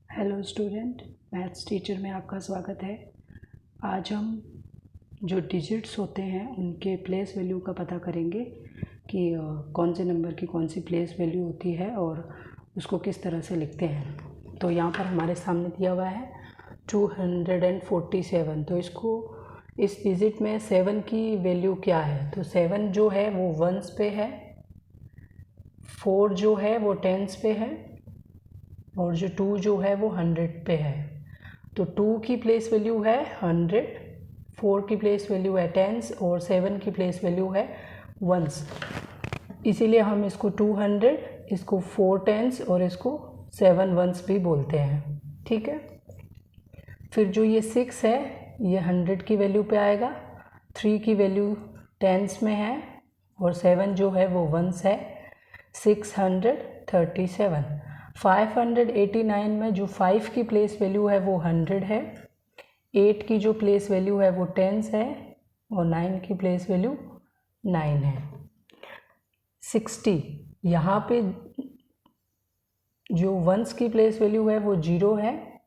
Hello student, maths teacher में आपका स्वागत है। आज हम जो डिजिट्स होते हैं उनके प्लेस वैल्यू का पता करेंगे कि कौन से नंबर की कौन सी प्लेस वैल्यू होती है और उसको किस तरह से लिखते हैं। तो यहाँ पर हमारे सामने दिया हुआ है 247। तो इसको इस डिजिट में 7 की वैल्यू क्या है? तो 7 जो है वो वंस पे है, 4 जो है वो टेंस पे है और जो 2 जो है वो 100 पे है। तो 2 की प्लेस वैल्यू है 100, 4 की प्लेस वैल्यू है टेंस और 7 की प्लेस वैल्यू है वंस। इसीलिए हम इसको 200, इसको 4 टेंस और इसको 7 वंस भी बोलते हैं। ठीक है। फिर जो ये 6 है ये 100 की वैल्यू पे आएगा, 3 की वैल्यू टेंस में है और 7 जो है वो वंस है। 637। 589 में जो 5 की प्लेस वैल्यू है वो 100 है, 8 की जो प्लेस वैल्यू है वो टेंस है और 9 की प्लेस वैल्यू 9 है। 60 यहाँ पे जो वंस की प्लेस वैल्यू है वो 0 है,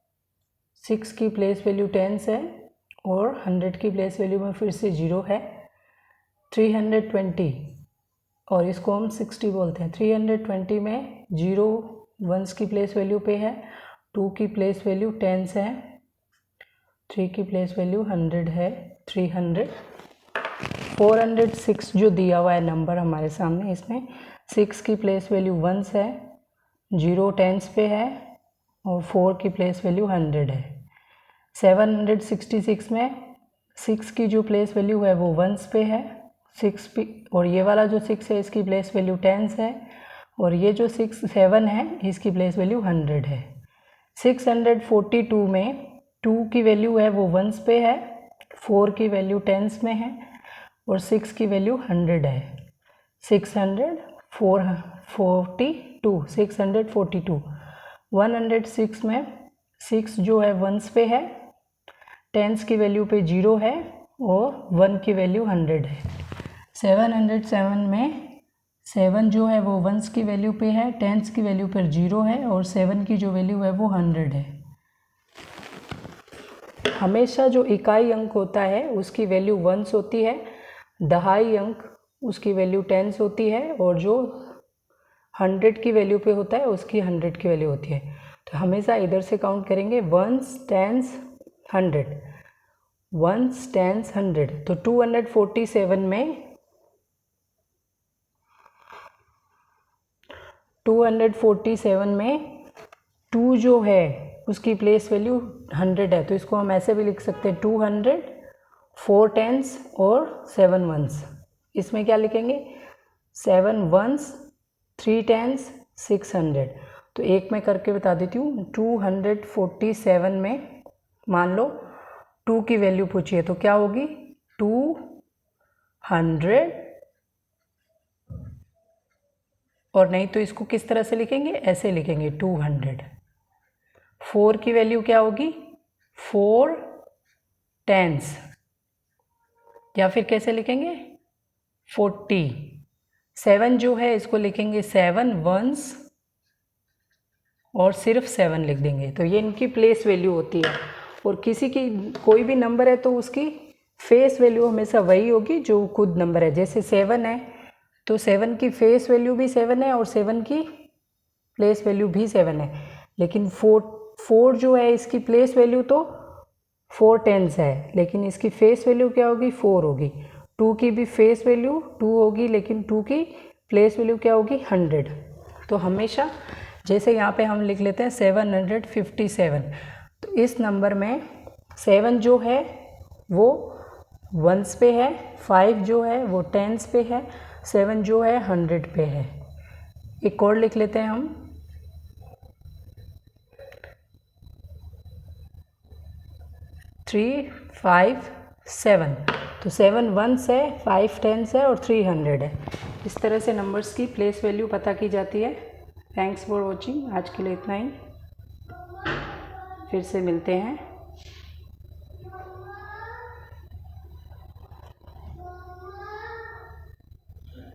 6 की प्लेस वैल्यू टेंस है और 100 की प्लेस वैल्यू में फिर से 0 है। 320 और इसको हम 60 बोलते हैं। 320 में 0 वंस की प्लेस वैल्यू पे है, 2 की प्लेस वैल्यू टेंस है, 3 की प्लेस वैल्यू 100 है। 300। 406 जो दिया हुआ है नंबर हमारे सामने, इसमें 6 की प्लेस वैल्यू वंस है, 0 टेंस पे है और 4 की प्लेस वैल्यू 100 है। 766 में 6 की जो प्लेस वैल्यू है वो वंस पे है, 6 पे और ये वाला जो 6 है इसकी प्लेस वैल्यू टेंस है और ये जो 7 है इसकी प्लेस वैल्यू 100 है। 642 में 2 की वैल्यू है वो वंस पे है, 4 की वैल्यू टेंस में है और 6 की वैल्यू 100 है। 642। 106 में 6 जो है वंस पे है, टेंस की वैल्यू पे 0 है और 1 की वैल्यू 100 है। 707 में 7 जो है वो वंस की वैल्यू पे है, टेंस की वैल्यू पर 0 है और 7 की जो वैल्यू है वो 100 है। हमेशा जो इकाई अंक होता है उसकी वैल्यू वंस होती है, दहाई अंक उसकी वैल्यू टेंस होती है और जो 100 की वैल्यू पे होता है उसकी 100 की वैल्यू होती है। तो हमेशा इधर से काउंट करेंगे, वंस टेंस 100, वंस टेंस 100। तो 247 में 2 जो है उसकी प्लेस वैल्यू 100 है, तो इसको हम ऐसे भी लिख सकते हैं 200, 4 टेंस और 7 वंस। इसमें क्या लिखेंगे? 7 वंस, 3 टेंस, 600। तो एक मैं करके बता देती हूँ। 247 में मान लो 2 की वैल्यू पूछिए तो क्या होगी? 200 और नहीं तो इसको किस तरह से लिखेंगे? ऐसे लिखेंगे 200। 4 की वैल्यू क्या होगी? 4 टेंस या फिर कैसे लिखेंगे? 40। 7 जो है इसको लिखेंगे 7 वंस और सिर्फ 7 लिख देंगे। तो ये इनकी प्लेस वैल्यू होती है और किसी की कोई भी नंबर है तो उसकी फेस वैल्यू हमेशा वही होगी जो खुद नंबर है। जैसे 7 है तो 7 की फेस वैल्यू भी 7 है और 7 की प्लेस वैल्यू भी 7 है। लेकिन 4 जो है इसकी प्लेस वैल्यू तो 4 टेंस है, लेकिन इसकी फेस वैल्यू क्या होगी? 4 होगी। 2 की भी फेस वैल्यू 2 होगी, लेकिन 2 की प्लेस वैल्यू क्या होगी? 100। तो हमेशा जैसे यहाँ पे हम लिख लेते हैं 757, तो इस नंबर में 7 जो है वो वंस पे है, 5 जो है वो टेंस पे है, 7 जो है 100 पे है। एक और लिख लेते हैं हम 357। तो 7 वंस है, 5 टेंस है और 300 है। इस तरह से नंबर्स की प्लेस वैल्यू पता की जाती है। Thanks for watching. आज के लिए इतना ही, फिर से मिलते हैं।